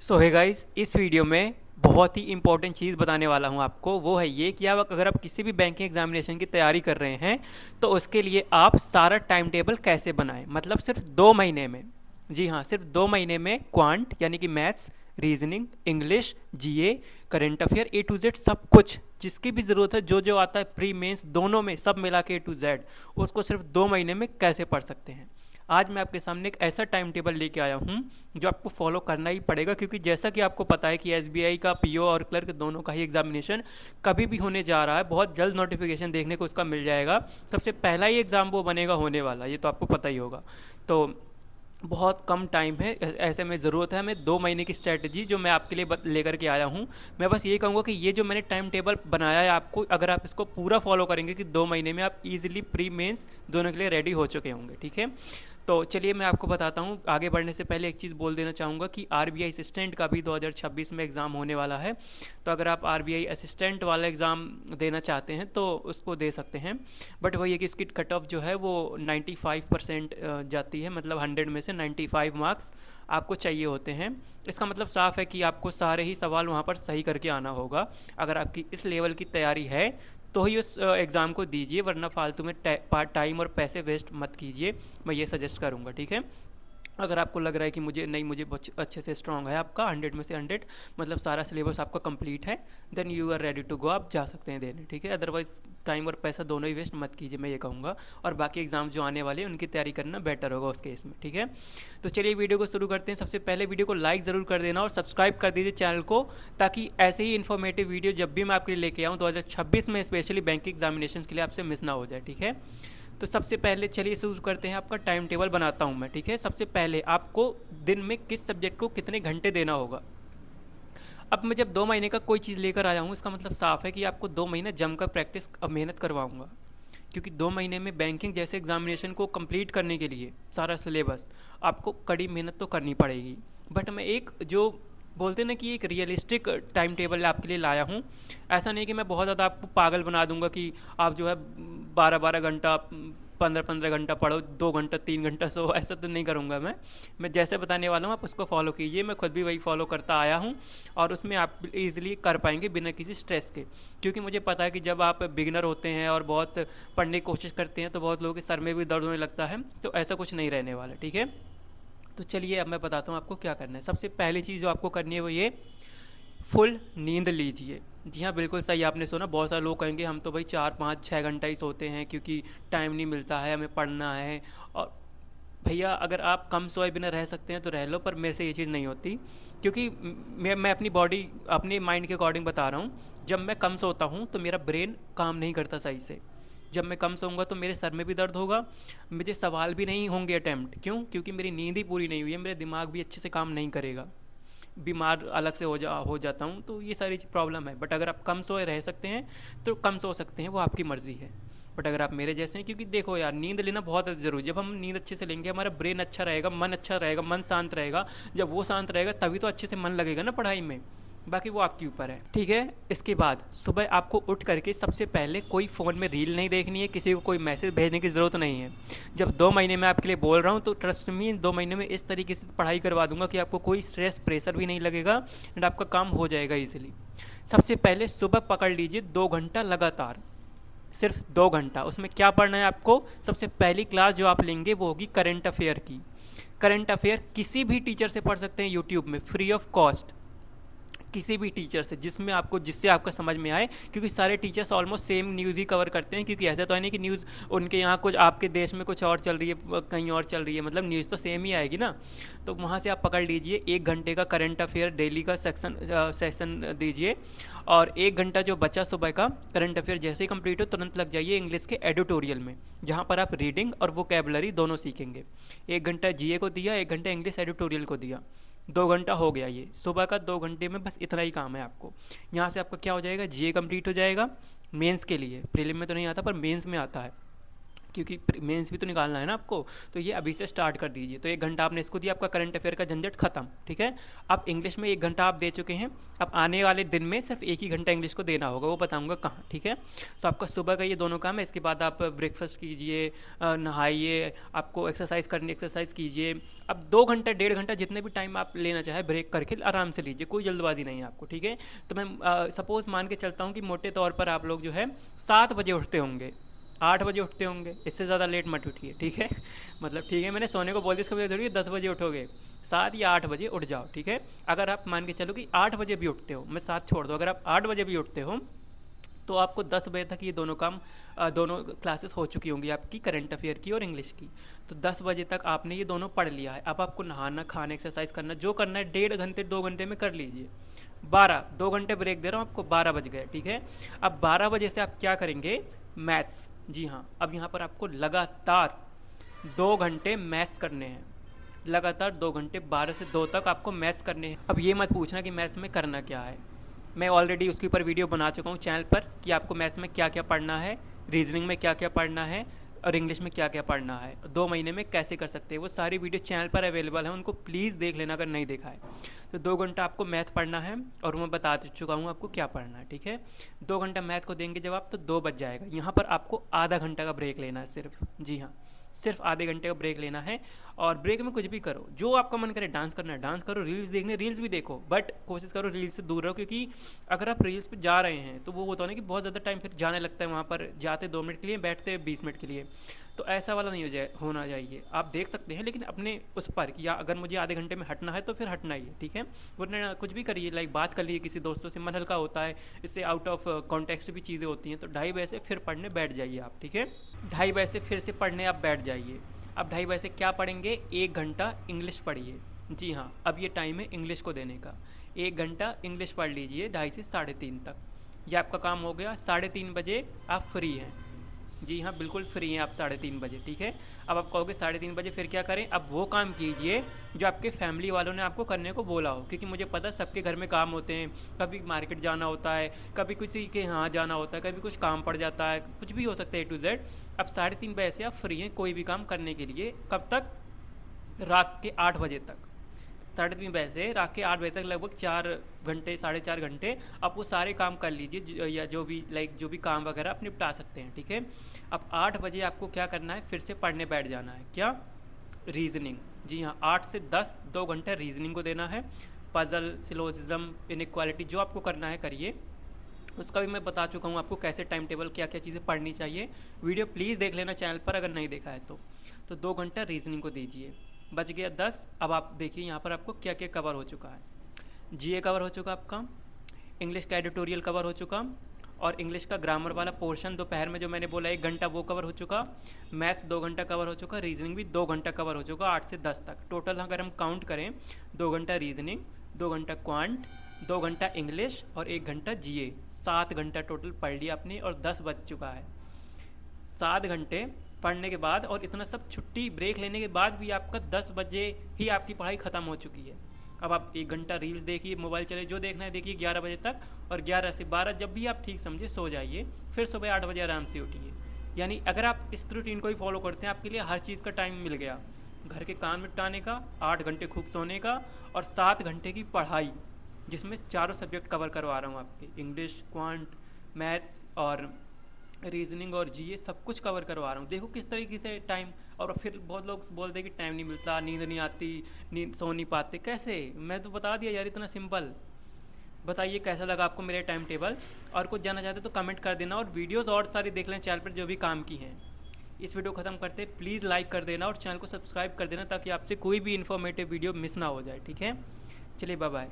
सो है गाइस, इस वीडियो में बहुत ही इंपॉर्टेंट चीज़ बताने वाला हूँ आपको। वो है ये कि आप अगर आप किसी भी बैंकिंग एग्जामिनेशन की तैयारी कर रहे हैं तो उसके लिए आप सारा टाइम टेबल कैसे बनाएं, मतलब सिर्फ 2 महीने में। जी हाँ, सिर्फ 2 महीने में क्वांट यानी कि maths, reasoning, English, GA, current affair, A to Z सब कुछ जिसकी भी ज़रूरत है, जो जो आता है प्री मेंस दोनों में सब मिला के ए टू जेड, उसको सिर्फ 2 महीने में कैसे पढ़ सकते हैं। आज मैं आपके सामने एक ऐसा टाइम टेबल लेके आया हूँ जो आपको फॉलो करना ही पड़ेगा, क्योंकि जैसा कि आपको पता है कि एसबीआई का पीओ और क्लर्क दोनों का ही एग्जामिनेशन कभी भी होने जा रहा है। बहुत जल्द नोटिफिकेशन देखने को उसका मिल जाएगा। सबसे पहला ही एग्ज़ाम वो बनेगा होने वाला, ये तो आपको पता ही होगा। तो बहुत कम टाइम है, ऐसे में ज़रूरत है हमें 2 महीने की स्ट्रैटेजी जो मैं आपके लिए लेकर के आया हूँ। मैं बस ये कहूँगा कि ये जो मैंने टाइम टेबल बनाया है आपको, अगर आप इसको पूरा फॉलो करेंगे कि 2 महीने में आप इजीली प्री मेंस दोनों के लिए रेडी हो चुके होंगे। ठीक है, तो चलिए मैं आपको बताता हूँ। आगे बढ़ने से पहले एक चीज़ बोल देना चाहूँगा कि आरबीआई असिस्टेंट का भी 2026 में एग्ज़ाम होने वाला है। तो अगर आप आरबीआई असिस्टेंट वाला एग्ज़ाम देना चाहते हैं तो उसको दे सकते हैं। बट वही है कि इसकी कट ऑफ जो है वो 95% जाती है, मतलब 100 में से 95 मार्क्स आपको चाहिए होते हैं। इसका मतलब साफ है कि आपको सारे ही सवाल वहाँ पर सही करके आना होगा। अगर आपकी इस लेवल की तैयारी है तो ही उस एग्ज़ाम को दीजिए, वरना फालतू में टाइम और पैसे वेस्ट मत कीजिए। मैं ये सजेस्ट करूँगा। ठीक है, अगर आपको लग रहा है कि मुझे नहीं, मुझे अच्छे से स्ट्रॉन्ग है आपका 100 में से 100, मतलब सारा सिलेबस आपका कंप्लीट है, then you are ready to go, आप जा सकते हैं देने। ठीक है, अदरवाइज टाइम और पैसा दोनों ही वेस्ट मत कीजिए, मैं ये कहूँगा। और बाकी एग्जाम जो आने वाले हैं उनकी तैयारी करना बेटर होगा उस केस में। ठीक है, तो चलिए वीडियो को शुरू करते हैं। सबसे पहले वीडियो को लाइक ज़रूर कर देना और सब्सक्राइब कर दीजिए चैनल को, ताकि ऐसे ही इन्फॉर्मेटिव वीडियो जब भी मैं आपके लिए लेके आऊँ 2026 में, स्पेशली बैंक एग्जामिनेशन के लिए, आपसे मिस ना हो जाए। ठीक है, तो सबसे पहले चलिए शुरू करते हैं। आपका टाइम टेबल बनाता हूँ मैं। ठीक है, सबसे पहले आपको दिन में किस सब्जेक्ट को कितने घंटे देना होगा। अब मैं जब 2 महीने का कोई चीज़ लेकर आया हूँ, इसका मतलब साफ है कि आपको 2 महीने जमकर प्रैक्टिस अब मेहनत करवाऊँगा। क्योंकि 2 महीने में बैंकिंग जैसे एग्जामिनेशन को कंप्लीट करने के लिए सारा सिलेबस आपको कड़ी मेहनत तो करनी पड़ेगी। बट मैं एक जो बोलते हैं ना कि एक रियलिस्टिक टाइम टेबल आपके लिए लाया हूँ। ऐसा नहीं कि मैं बहुत ज़्यादा आपको पागल बना दूंगा कि आप जो है 12-12 घंटा, 15-15 घंटा पढ़ो, 2 घंटा 3 घंटा सो, ऐसा तो नहीं करूँगा मैं जैसे बताने वाला हूँ आप उसको फॉलो कीजिए। मैं खुद भी वही फॉलो करता आया हूँ और उसमें आप ईज़िली कर पाएंगे बिना किसी स्ट्रेस के। क्योंकि मुझे पता है कि जब आप बिगिनर होते हैं और बहुत पढ़ने की कोशिश करते हैं तो बहुत लोगों के सर में भी दर्द होने लगता है, तो ऐसा कुछ नहीं रहने वाला। ठीक है, तो चलिए अब मैं बताता हूँ आपको क्या करना है। सबसे पहली चीज़ जो आपको करनी है वो ये, फुल नींद लीजिए। जी हाँ, बिल्कुल सही आपने सुना। बहुत सारे लोग कहेंगे हम तो भाई 4-5-6 घंटा ही सोते हैं क्योंकि टाइम नहीं मिलता है, हमें पढ़ना है। और भैया अगर आप कम सोए बिना रह सकते हैं तो रह लो, पर मेरे से ये चीज़ नहीं होती। क्योंकि मैं अपनी बॉडी, अपने माइंड के अकॉर्डिंग बता रहा हूँ। जब मैं कम सोता हूँ तो मेरा ब्रेन काम नहीं करता सही से। जब मैं कम सोऊंगा तो मेरे सर में भी दर्द होगा, मुझे सवाल भी नहीं होंगे अटैम्प्ट। क्यों? क्योंकि मेरी नींद ही पूरी नहीं हुई है, मेरा दिमाग भी अच्छे से काम नहीं करेगा, बीमार अलग से हो जाता हूँ। तो ये सारी प्रॉब्लम है। बट अगर आप कम सोए रह सकते हैं तो कम सो सकते हैं, वो आपकी मर्ज़ी है। बट अगर आप मेरे जैसे हैं, क्योंकि देखो यार, नींद लेना बहुत ज़रूरी है। जब हम नींद अच्छे से लेंगे हमारा ब्रेन अच्छा रहेगा, मन अच्छा रहेगा, मन शांत रहेगा। जब वो शांत रहेगा तभी तो अच्छे से मन लगेगा ना पढ़ाई में। बाकी वो आपके ऊपर है। ठीक है, इसके बाद सुबह आपको उठ करके सबसे पहले कोई फ़ोन में रील नहीं देखनी है, किसी को कोई मैसेज भेजने की ज़रूरत नहीं है। जब 2 महीने में आपके लिए बोल रहा हूँ तो ट्रस्ट मी, 2 महीने में इस तरीके से पढ़ाई करवा दूंगा कि आपको कोई स्ट्रेस प्रेशर भी नहीं लगेगा एंड आपका काम हो जाएगा ईजिली। सबसे पहले सुबह पकड़ लीजिए 2 घंटा लगातार, सिर्फ 2 घंटा। उसमें क्या पढ़ना है आपको? सबसे पहली क्लास जो आप लेंगे वो होगी करंट अफेयर की। करंट अफेयर किसी भी टीचर से पढ़ सकते हैं यूट्यूब में, फ्री ऑफ कॉस्ट। किसी भी टीचर से जिसमें आपको, जिससे आपका समझ में आए, क्योंकि सारे टीचर्स ऑलमोस्ट सेम न्यूज़ ही कवर करते हैं। क्योंकि ऐसा तो है नहीं कि न्यूज़ उनके यहाँ कुछ, आपके देश में कुछ और चल रही है, कहीं और चल रही है, मतलब न्यूज़ तो सेम ही आएगी ना। तो वहाँ से आप पकड़ लीजिए 1 घंटे का करंट अफेयर डेली का सेक्शन दीजिए। और 1 घंटा जो बचा सुबह का करंट अफेयर जैसे ही कंप्लीट हो तुरंत लग जाइए इंग्लिश के एडिटोरियल में, जहाँ पर आप रीडिंग और वोकैबुलरी दोनों सीखेंगे। 1 घंटा जीए को दिया, 1 घंटा इंग्लिश एडिटोरियल को दिया, 2 घंटा हो गया। ये सुबह का 2 घंटे में बस इतना ही काम है आपको। यहाँ से आपका क्या हो जाएगा, जीए कंप्लीट हो जाएगा। मेंस के लिए, प्रीलिम में तो नहीं आता पर मेंस में आता है क्योंकि मेंस भी तो निकालना है ना आपको, तो ये अभी से स्टार्ट कर दीजिए। तो 1 घंटा आपने इसको दिया, आपका करंट अफेयर का झंझट खत्म, ठीक है। अब इंग्लिश में 1 घंटा आप दे चुके हैं, अब आने वाले दिन में सिर्फ 1 ही घंटा इंग्लिश को देना होगा, वो बताऊंगा कहाँ, ठीक है। तो आपका सुबह का ये दोनों काम है। इसके बाद आप ब्रेकफास्ट कीजिए, नहाइए, आपको एक्सरसाइज करनी एक्सरसाइज कीजिए। अब 2 घंटा 1.5 घंटा जितने भी टाइम आप लेना चाहे ब्रेक करके आराम से लीजिए, कोई जल्दबाजी नहीं है आपको, ठीक है। तो मैं सपोज़ मान के चलता हूँ कि मोटे तौर पर आप लोग जो है 7 बजे उठते होंगे, 8 बजे उठते होंगे, इससे ज़्यादा लेट मत उठिए, ठीक है। मतलब ठीक है, मैंने सोने को बोल दिया, इसका मतलब थोड़ी 10 बजे उठोगे, 7 या 8 बजे उठ जाओ, ठीक है। अगर आप मान के चलो कि 8 बजे भी उठते हो, मैं 7 छोड़ दो, अगर आप 8 बजे भी उठते हो तो आपको 10 बजे तक ये दोनों काम दोनों क्लासेस हो चुकी होंगी आपकी, करंट अफेयर की और इंग्लिश की। तो 10 बजे तक आपने ये दोनों पढ़ लिया है। अब आपको नहाना, खाना, एक्सरसाइज करना, जो करना है 1.5 घंटे 2 घंटे में कर लीजिए। 2 घंटे ब्रेक दे रहा हूँ आपको, 12 बज गए, ठीक है। अब 12 बजे से आप क्या करेंगे, मैथ्स। जी हाँ, अब यहाँ पर आपको लगातार 2 घंटे मैथ्स करने हैं, लगातार 2 घंटे 12 से 2 तक आपको मैथ्स करने हैं। अब ये मत पूछना कि मैथ्स में करना क्या है, मैं ऑलरेडी उसके ऊपर वीडियो बना चुका हूँ चैनल पर कि आपको मैथ्स में क्या क्या पढ़ना है, रीजनिंग में क्या क्या पढ़ना है और इंग्लिश में क्या क्या पढ़ना है, 2 महीने में कैसे कर सकते हैं। वो सारी वीडियो चैनल पर अवेलेबल है, उनको प्लीज़ देख लेना अगर नहीं देखा है। तो 2 घंटा आपको मैथ पढ़ना है और मैं बता चुका हूँ आपको क्या पढ़ना है, ठीक है। 2 घंटा मैथ को देंगे जब आप, तो 2 बज जाएगा। यहाँ पर आपको आधा घंटा का ब्रेक लेना है सिर्फ, जी हाँ, सिर्फ आधे घंटे का ब्रेक लेना है। और ब्रेक में कुछ भी करो, जो आपका मन करे, डांस करना है डांस करो, रील्स देखने रील्स भी देखो, बट कोशिश करो रील्स से दूर रहो, क्योंकि अगर आप रील्स पे जा रहे हैं तो वो होता है ना कि बहुत ज़्यादा टाइम फिर जाने लगता है वहाँ पर, जाते 2 मिनट के लिए, बैठते 20 मिनट के लिए। तो ऐसा वाला नहीं होना चाहिए। आप देख सकते हैं लेकिन अपने उस पर कि या अगर मुझे आधे घंटे में हटना है तो फिर हटना ही है, ठीक है। वरना कुछ भी करिए, लाइक बात कर लीजिए किसी दोस्तों से, मन हल्का होता है, इससे आउट ऑफ कॉन्टेक्स्ट भी चीज़ें होती हैं। तो 2:30 बजे से फिर पढ़ने बैठ जाइए आप, ठीक है। 2:30 बजे से फिर से पढ़ने आप बैठ जाइए। अब 2:30 बजे से क्या पढ़ेंगे, 1 घंटा इंग्लिश पढ़िए। जी हाँ, अब ये टाइम है इंग्लिश को देने का, 1 घंटा इंग्लिश पढ़ लीजिए 2:30 से 3:30 तक। ये आपका काम हो गया। 3:30 बजे आप फ्री हैं, जी हाँ बिल्कुल फ्री हैं आप 3:30 बजे, ठीक है। अब आप कहोगे 3:30 बजे फिर क्या करें, अब वो काम कीजिए जो आपके फैमिली वालों ने आपको करने को बोला हो, क्योंकि मुझे पता है सबके घर में काम होते हैं, कभी मार्केट जाना होता है, कभी किसी के यहाँ जाना होता है, कभी कुछ काम पड़ जाता है, कुछ भी हो सकता है A to Z। अब 3:30 बजे से आप फ्री हैं कोई भी काम करने के लिए, कब तक, रात के 8 बजे तक। 3:30 बजे से रात के 8 बजे तक लगभग 4 घंटे 4.5 घंटे आप वो सारे काम कर लीजिए, या जो भी जो भी काम वगैरह आप निपटा सकते हैं, ठीक है। अब 8 बजे आपको क्या करना है, फिर से पढ़ने बैठ जाना है, क्या, रीजनिंग। जी हाँ, 8 से 10 2 घंटे रीजनिंग को देना है। पजल, सिलोजिज्म, इनइक्वालिटी जो आपको करना है करिए, उसका भी मैं बता चुका हूँ आपको कैसे टाइम टेबल, क्या क्या चीज़ें पढ़नी चाहिए। वीडियो प्लीज़ देख लेना चैनल पर अगर नहीं देखा है तो 2 घंटा रीजनिंग को दीजिए। बच गया 10। अब आप देखिए यहाँ पर आपको क्या क्या कवर हो चुका है। जीए कवर हो चुका आपका, इंग्लिश का एडिटोरियल कवर हो चुका, और इंग्लिश का ग्रामर वाला पोर्शन दोपहर में जो मैंने बोला 1 घंटा वो कवर हो चुका, मैथ्स 2 घंटा कवर हो चुका, रीजनिंग भी 2 घंटा कवर हो चुका, 8 से 10 तक टोटल। अगर हम काउंट करें, 2 घंटा रीजनिंग, 2 घंटा क्वांट, 2 घंटा इंग्लिश और 1 घंटा जीए, 7 घंटा टोटल पढ़ लिया आपने और 10 बज चुका है। 7 घंटे पढ़ने के बाद और इतना सब छुट्टी ब्रेक लेने के बाद भी आपका 10 बजे ही आपकी पढ़ाई ख़त्म हो चुकी है। अब आप 1 घंटा रील्स देखिए, मोबाइल चले, जो देखना है देखिए 11 बजे तक, और 11 से 12 जब भी आप ठीक समझे सो जाइए, फिर सुबह 8 बजे आराम से उठिए। यानी अगर आप इस रूटीन को ही फॉलो करते हैं, आपके लिए हर चीज़ का टाइम मिल गया, घर के काम निपटाने का, 8 घंटे खूब सोने का और 7 घंटे की पढ़ाई, जिसमें चारों सब्जेक्ट कवर करवा रहा हूँ आपके, इंग्लिश, क्वांट, मैथ्स और रीजनिंग और जीए, सब कुछ कवर करवा रहा हूँ। देखो किस तरीके से टाइम, और फिर बहुत लोग बोलते हैं कि टाइम नहीं मिलता, नींद नहीं आती, नींद सो नहीं पाते, कैसे, मैं तो बता दिया यार, इतना सिंपल। बताइए कैसा लगा आपको मेरे टाइम टेबल, और कुछ जानना चाहते तो कमेंट कर देना, और वीडियोस और सारी देख लें चैनल पर जो भी काम की हैं। इस वीडियो ख़त्म करते प्लीज़ लाइक कर देना और चैनल को सब्सक्राइब कर देना, ताकि आपसे कोई भी इन्फॉर्मेटिव वीडियो मिस ना हो जाए, ठीक है। चलिए बाय बाय।